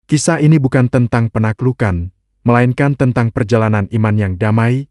Kisah ini bukan tentang penaklukan, melainkan tentang perjalanan iman yang damai,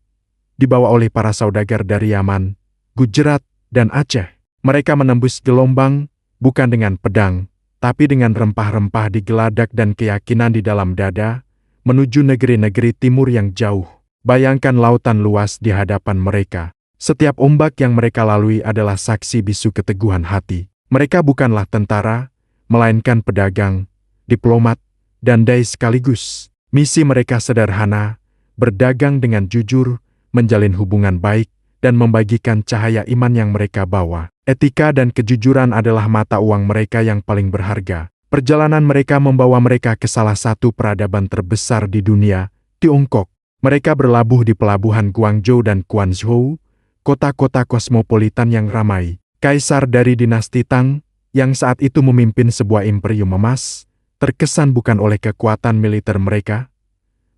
dibawa oleh para saudagar dari Yaman, Gujarat, dan Aceh. Mereka menembus gelombang, bukan dengan pedang, tapi dengan rempah-rempah di geladak dan keyakinan di dalam dada, menuju negeri-negeri timur yang jauh. Bayangkan lautan luas di hadapan mereka. Setiap ombak yang mereka lalui adalah saksi bisu keteguhan hati. Mereka bukanlah tentara, melainkan pedagang, diplomat, dan dai sekaligus. Misi mereka sederhana, berdagang dengan jujur, menjalin hubungan baik, dan membagikan cahaya iman yang mereka bawa. Etika dan kejujuran adalah mata uang mereka yang paling berharga. Perjalanan mereka membawa mereka ke salah satu peradaban terbesar di dunia, Tiongkok. Mereka berlabuh di pelabuhan Guangzhou dan Quanzhou, kota-kota kosmopolitan yang ramai. Kaisar dari dinasti Tang, yang saat itu memimpin sebuah imperium emas, terkesan bukan oleh kekuatan militer mereka,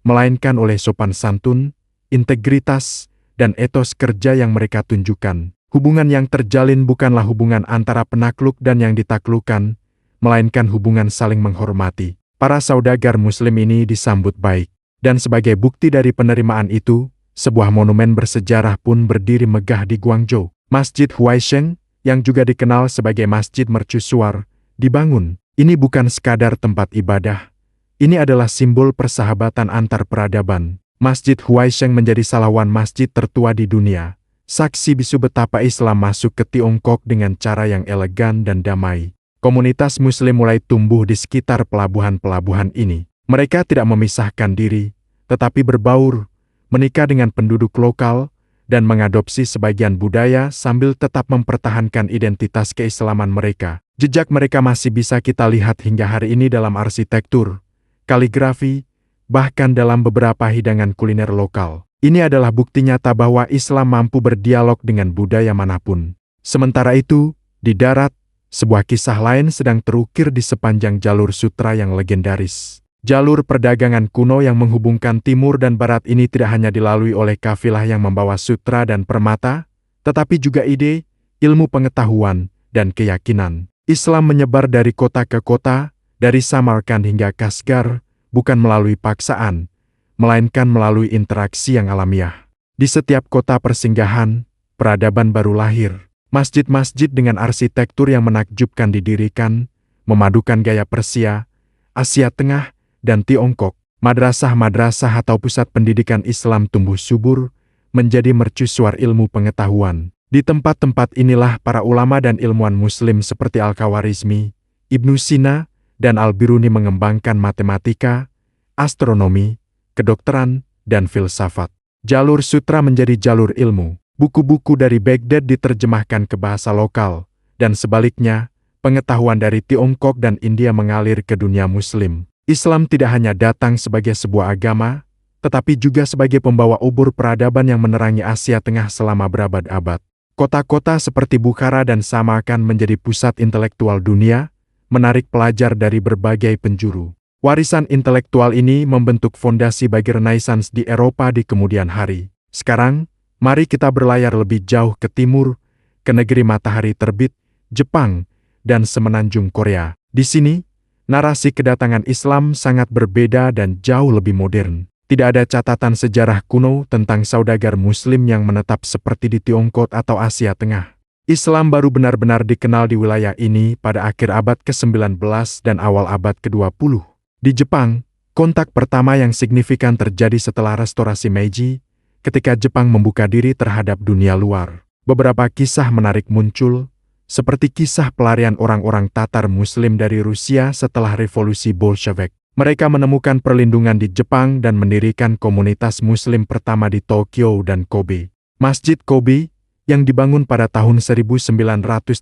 melainkan oleh sopan santun, integritas, dan etos kerja yang mereka tunjukkan. Hubungan yang terjalin bukanlah hubungan antara penakluk dan yang ditaklukkan, melainkan hubungan saling menghormati. Para saudagar Muslim ini disambut baik, dan sebagai bukti dari penerimaan itu, sebuah monumen bersejarah pun berdiri megah di Guangzhou. Masjid Huaisheng, yang juga dikenal sebagai Masjid Mercusuar, dibangun. Ini bukan sekadar tempat ibadah. Ini adalah simbol persahabatan antar peradaban. Masjid Huaisheng menjadi salawan masjid tertua di dunia. Saksi bisu betapa Islam masuk ke Tiongkok dengan cara yang elegan dan damai. Komunitas Muslim mulai tumbuh di sekitar pelabuhan-pelabuhan ini. Mereka tidak memisahkan diri, tetapi berbaur, menikah dengan penduduk lokal, dan mengadopsi sebagian budaya sambil tetap mempertahankan identitas keislaman mereka. Jejak mereka masih bisa kita lihat hingga hari ini dalam arsitektur, kaligrafi, bahkan dalam beberapa hidangan kuliner lokal. Ini adalah bukti nyata bahwa Islam mampu berdialog dengan budaya manapun. Sementara itu, di darat, sebuah kisah lain sedang terukir di sepanjang jalur sutra yang legendaris. Jalur perdagangan kuno yang menghubungkan timur dan barat ini tidak hanya dilalui oleh kafilah yang membawa sutra dan permata, tetapi juga ide, ilmu pengetahuan, dan keyakinan. Islam menyebar dari kota ke kota, dari Samarkand hingga Kashgar, bukan melalui paksaan, melainkan melalui interaksi yang alamiah. Di setiap kota persinggahan, peradaban baru lahir. Masjid-masjid dengan arsitektur yang menakjubkan didirikan, memadukan gaya Persia, Asia Tengah, dan Tiongkok. Madrasah-madrasah atau pusat pendidikan Islam tumbuh subur, menjadi mercusuar ilmu pengetahuan. Di tempat-tempat inilah para ulama dan ilmuwan Muslim seperti Al-Khawarizmi, Ibnu Sina, dan Al-Biruni mengembangkan matematika, astronomi, kedokteran, dan filsafat. Jalur sutra menjadi jalur ilmu. Buku-buku dari Baghdad diterjemahkan ke bahasa lokal, dan sebaliknya, pengetahuan dari Tiongkok dan India mengalir ke dunia Muslim. Islam tidak hanya datang sebagai sebuah agama, tetapi juga sebagai pembawa obor peradaban yang menerangi Asia Tengah selama berabad-abad. Kota-kota seperti Bukhara dan Samarkand menjadi pusat intelektual dunia, menarik pelajar dari berbagai penjuru. Warisan intelektual ini membentuk fondasi bagi Renaissance di Eropa di kemudian hari. Sekarang, mari kita berlayar lebih jauh ke timur, ke negeri matahari terbit, Jepang, dan semenanjung Korea. Di sini, narasi kedatangan Islam sangat berbeda dan jauh lebih modern. Tidak ada catatan sejarah kuno tentang saudagar Muslim yang menetap seperti di Tiongkok atau Asia Tengah. Islam baru benar-benar dikenal di wilayah ini pada akhir abad ke-19 dan awal abad ke-20. Di Jepang, kontak pertama yang signifikan terjadi setelah restorasi Meiji, ketika Jepang membuka diri terhadap dunia luar. Beberapa kisah menarik muncul, seperti kisah pelarian orang-orang Tatar Muslim dari Rusia setelah revolusi Bolshevik. Mereka menemukan perlindungan di Jepang dan mendirikan komunitas Muslim pertama di Tokyo dan Kobe. Masjid Kobe, yang dibangun pada tahun 1935,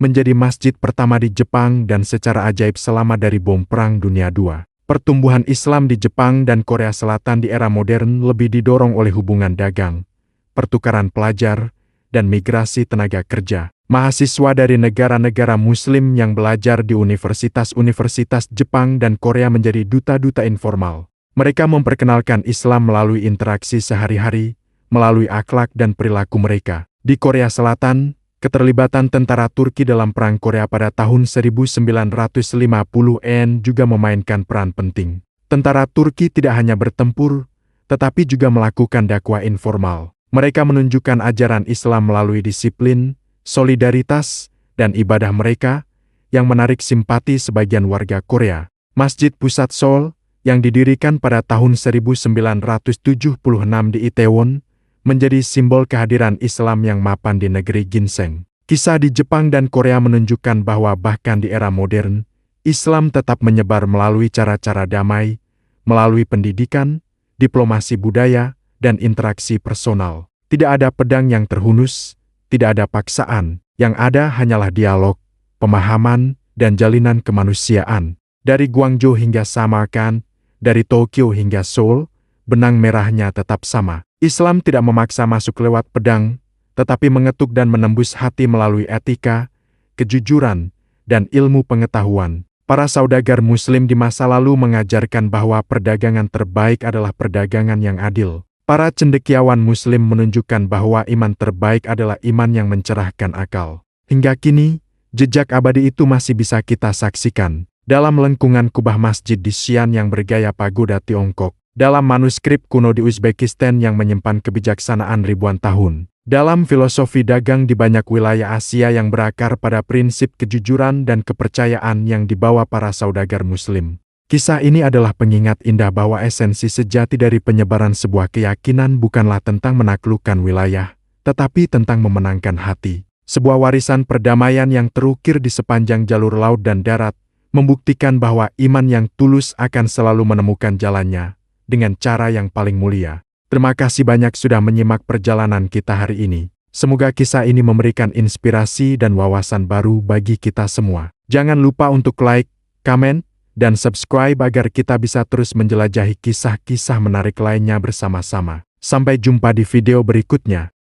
menjadi masjid pertama di Jepang dan secara ajaib selama dari bom Perang Dunia II. Pertumbuhan Islam di Jepang dan Korea Selatan di era modern lebih didorong oleh hubungan dagang, pertukaran pelajar, dan migrasi tenaga kerja. Mahasiswa dari negara-negara Muslim yang belajar di universitas-universitas Jepang dan Korea menjadi duta-duta informal. Mereka memperkenalkan Islam melalui interaksi sehari-hari, melalui akhlak dan perilaku mereka. Di Korea Selatan, Keterlibatan tentara Turki dalam Perang Korea pada tahun 1950-an juga memainkan peran penting. Tentara Turki tidak hanya bertempur, tetapi juga melakukan dakwah informal. Mereka menunjukkan ajaran Islam melalui disiplin, solidaritas, dan ibadah mereka, yang menarik simpati sebagian warga Korea. Masjid Pusat Seoul, yang didirikan pada tahun 1976 di Itaewon, menjadi simbol kehadiran Islam yang mapan di negeri ginseng. Kisah di Jepang dan Korea menunjukkan bahwa bahkan di era modern, Islam tetap menyebar melalui cara-cara damai, melalui pendidikan, diplomasi budaya, dan interaksi personal. Tidak ada pedang yang terhunus, tidak ada paksaan, yang ada hanyalah dialog, pemahaman, dan jalinan kemanusiaan. Dari Guangzhou hingga Samarkand, dari Tokyo hingga Seoul, benang merahnya tetap sama. Islam tidak memaksa masuk lewat pedang, tetapi mengetuk dan menembus hati melalui etika, kejujuran, dan ilmu pengetahuan. Para saudagar Muslim di masa lalu mengajarkan bahwa perdagangan terbaik adalah perdagangan yang adil. Para cendekiawan Muslim menunjukkan bahwa iman terbaik adalah iman yang mencerahkan akal. Hingga kini, jejak abadi itu masih bisa kita saksikan dalam lengkungan kubah masjid di Xi'an yang bergaya pagoda Tiongkok, dalam manuskrip kuno di Uzbekistan yang menyimpan kebijaksanaan ribuan tahun, dalam filosofi dagang di banyak wilayah Asia yang berakar pada prinsip kejujuran dan kepercayaan yang dibawa para saudagar Muslim. Kisah ini adalah pengingat indah bahwa esensi sejati dari penyebaran sebuah keyakinan bukanlah tentang menaklukkan wilayah, tetapi tentang memenangkan hati. Sebuah warisan perdamaian yang terukir di sepanjang jalur laut dan darat, membuktikan bahwa iman yang tulus akan selalu menemukan jalannya dengan cara yang paling mulia. Terima kasih banyak sudah menyimak perjalanan kita hari ini. Semoga kisah ini memberikan inspirasi dan wawasan baru bagi kita semua. Jangan lupa untuk like, komen, dan subscribe agar kita bisa terus menjelajahi kisah-kisah menarik lainnya bersama-sama. Sampai jumpa di video berikutnya.